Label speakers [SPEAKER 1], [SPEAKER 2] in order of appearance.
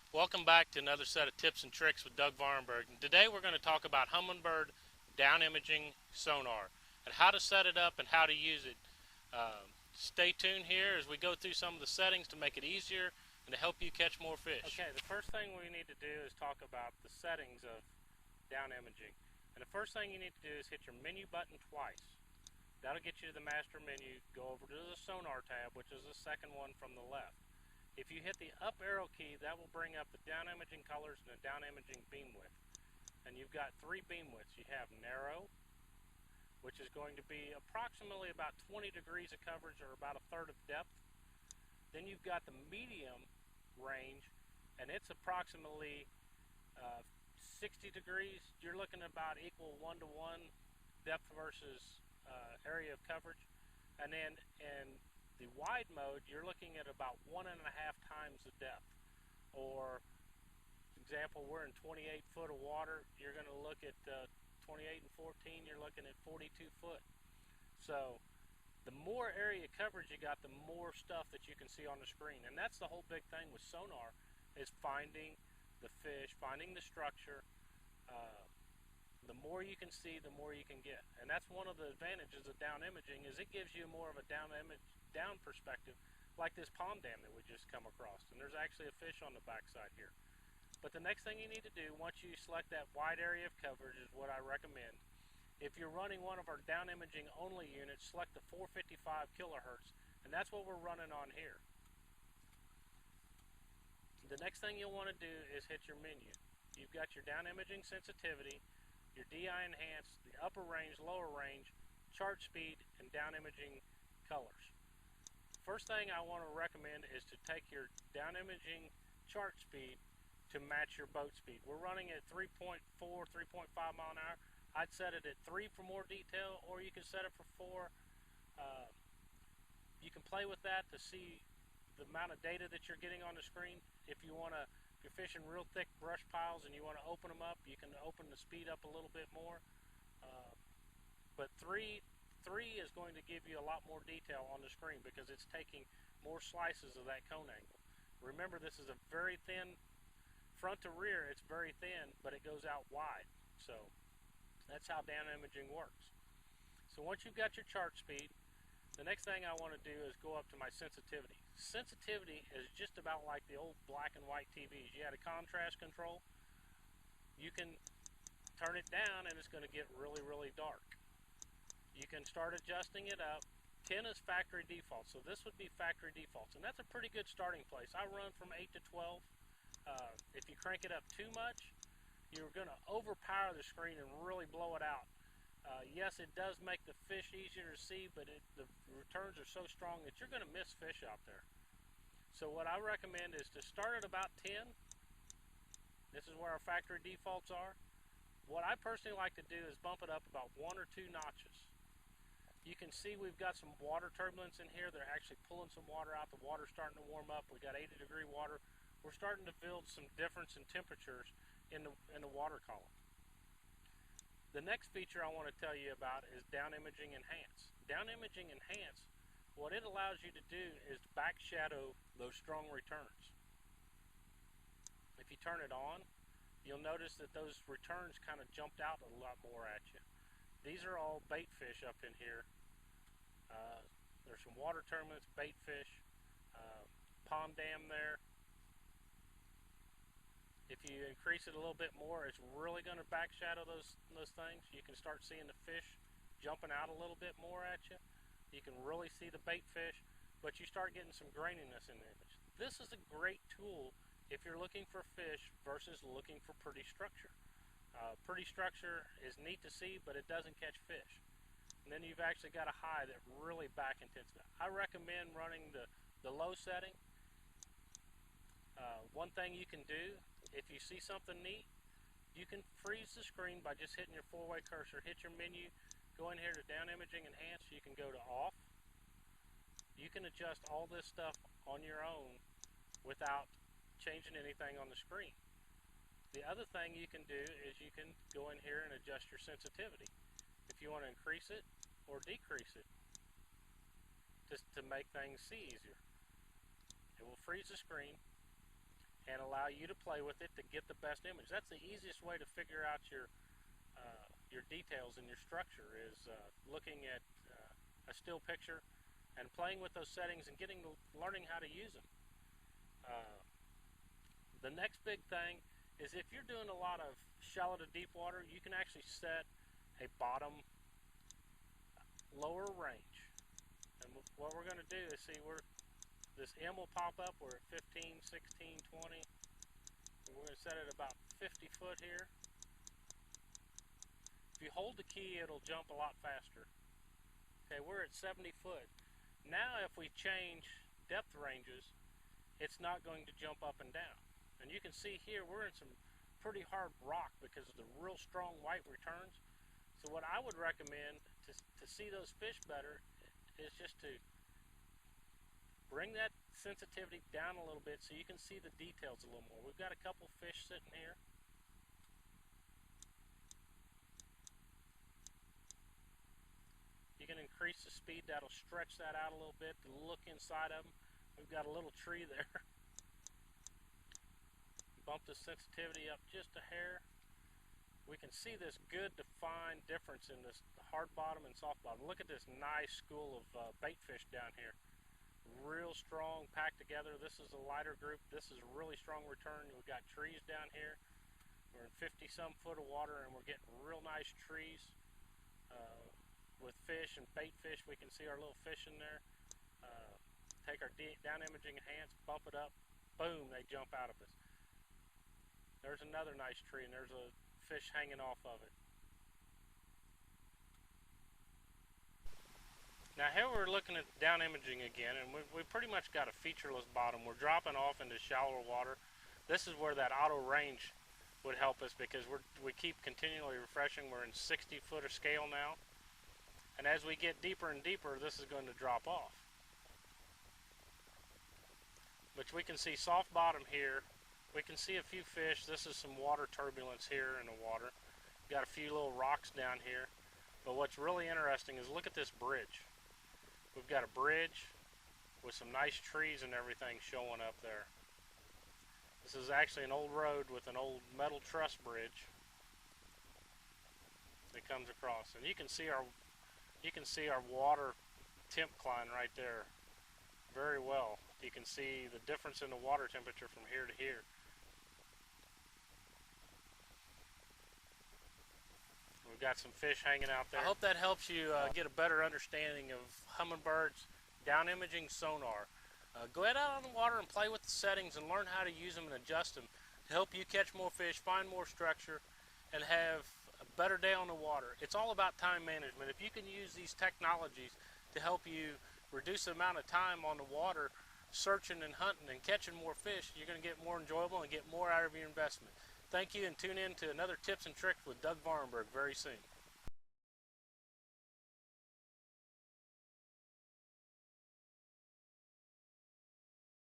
[SPEAKER 1] Welcome back to another set of tips and tricks with Doug Vahrenberg. And today we're going to talk about Humminbird Down Imaging Sonar and how to set it up and how to use it. Stay tuned here as we go through some of the settings to make it easier and to help you catch more fish. Okay, the first thing we need to do is talk about the settings of down imaging. And the first thing you need to do is hit your menu button twice. That'll get you to the master menu. Go over to the sonar tab, which is the second one from the left. If you hit the up arrow key, that will bring up the down imaging colors and the down imaging beam width. And you've got three beam widths. You have narrow, which is going to be approximately about 20 degrees of coverage or about a third of depth. Then you've got the medium range, and it's approximately 60 degrees. You're looking at about equal 1-to-1 depth versus area of coverage. And then in the wide mode, you're looking at about 1.5 times the depth. Or, for example, we're in 28 foot of water. You're going to look at 28 and 14, you're looking at 42 foot. So the more area coverage you got, the more stuff that you can see on the screen. And that's the whole big thing with sonar, is finding the fish, finding the structure. The more you can see, the more you can get. And that's one of the advantages of down imaging, is it gives you more of a down perspective, like this pond dam that we just come across. And there's actually a fish on the backside here. But the next thing you need to do, once you select that wide area of coverage, is what I recommend. If you're running one of our down imaging only units, select the 455 kilohertz, and that's what we're running on here. The next thing you'll want to do is hit your menu. You've got your down imaging sensitivity, your DI enhanced, the upper range, lower range, chart speed, and down imaging colors. First thing I want to recommend is to take your down imaging chart speed to match your boat speed. We're running at 3.4, 3.5 mile an hour. I'd set it at 3 for more detail, or you can set it for 4. You can play with that to see the amount of data that you're getting on the screen. If you're fishing real thick brush piles and you want to open them up, you can open the speed up a little bit more. But 3 is going to give you a lot more detail on the screen because it's taking more slices of that cone angle. Remember, this is a very thin front to rear. It's very thin, but it goes out wide. So that's how down imaging works. So once you've got your chart speed, the next thing I want to do is go up to my sensitivity. Sensitivity is just about like the old black and white TVs. You had a contrast control. You can turn it down and it's going to get really, really dark. You can start adjusting it up. 10 is factory default, so this would be factory defaults, and that's a pretty good starting place. I run from 8 to 12. If you crank it up too much, you're going to overpower the screen and really blow it out. Yes, it does make the fish easier to see, but the returns are so strong that you're going to miss fish out there. So what I recommend is to start at about 10. This is where our factory defaults are. What I personally like to do is bump it up about 1 or 2 notches. You can see we've got some water turbulence in here. They're actually pulling some water out. The water's starting to warm up. We've got 80-degree water. We're starting to build some difference in temperatures in the water column. The next feature I want to tell you about is Down Imaging Enhance. Down Imaging Enhance, what it allows you to do is back shadow those strong returns. If you turn it on, you'll notice that those returns kind of jumped out a lot more at you. These are all bait fish up in here. There's some water turbulence, bait fish, pond dam there. If you increase it a little bit more, it's really going to back shadow those things. You can start seeing the fish jumping out a little bit more at you. You can really see the bait fish, but you start getting some graininess in the image. This is a great tool if you're looking for fish versus looking for pretty structure. Pretty structure is neat to see, but it doesn't catch fish. And then you've actually got a high that really back intensifies. I recommend running the low setting. One thing you can do, if you see something neat, you can freeze the screen by just hitting your 4-way cursor. Hit your menu, go in here to Down Imaging Enhance. You can go to off. You can adjust all this stuff on your own without changing anything on the screen. The other thing you can do is you can go in here and adjust your sensitivity. If you want to increase it or decrease it, just to make things see easier. It will freeze the screen. and allow you to play with it to get the best image. That's the easiest way to figure out your details in your structure is looking at a still picture and playing with those settings and learning how to use them. The next big thing is if you're doing a lot of shallow to deep water, you can actually set a bottom lower range. And what we're going to do is see this M will pop up. We're at 15, 16, 20. We're going to set it about 50 foot here. If you hold the key, it'll jump a lot faster. Okay, we're at 70 foot. Now if we change depth ranges, it's not going to jump up and down. And you can see here we're in some pretty hard rock because of the real strong white returns. So what I would recommend to see those fish better is just to bring that sensitivity down a little bit so you can see the details a little more. We've got a couple fish sitting here. You can increase the speed, that'll stretch that out a little bit to look inside of them. We've got a little tree there. Bump the sensitivity up just a hair. We can see this good defined difference in this hard bottom and soft bottom. Look at this nice school of bait fish down here. Real strong, packed together. This is a lighter group. This is a really strong return. We've got trees down here. We're in 50 some foot of water and we're getting real nice trees with fish and bait fish. We can see our little fish in there. Take our down imaging enhance, bump it up, boom, they jump out of us. There's another nice tree and there's a fish hanging off of it. Now here we're looking at down imaging again, and we pretty much got a featureless bottom. We're dropping off into shallower water. This is where that auto range would help us because we keep continually refreshing. We're in 60 foot of scale now. And as we get deeper and deeper, this is going to drop off. Which we can see soft bottom here. We can see a few fish. This is some water turbulence here in the water. Got a few little rocks down here. But what's really interesting is look at this bridge. We've got a bridge with some nice trees and everything showing up there. This is actually an old road with an old metal truss bridge that comes across. And you can see our water temp climb right there very well. You can see the difference in the water temperature from here to here. We've got some fish hanging out there. I hope that helps you get a better understanding of Humminbird's down imaging sonar. Go ahead out on the water and play with the settings and learn how to use them and adjust them to help you catch more fish, find more structure, and have a better day on the water. It's all about time management. If you can use these technologies to help you reduce the amount of time on the water searching and hunting and catching more fish, you're going to get more enjoyable and get more out of your investment. Thank you, and tune in to another Tips and Tricks with Doug Vahrenberg very soon.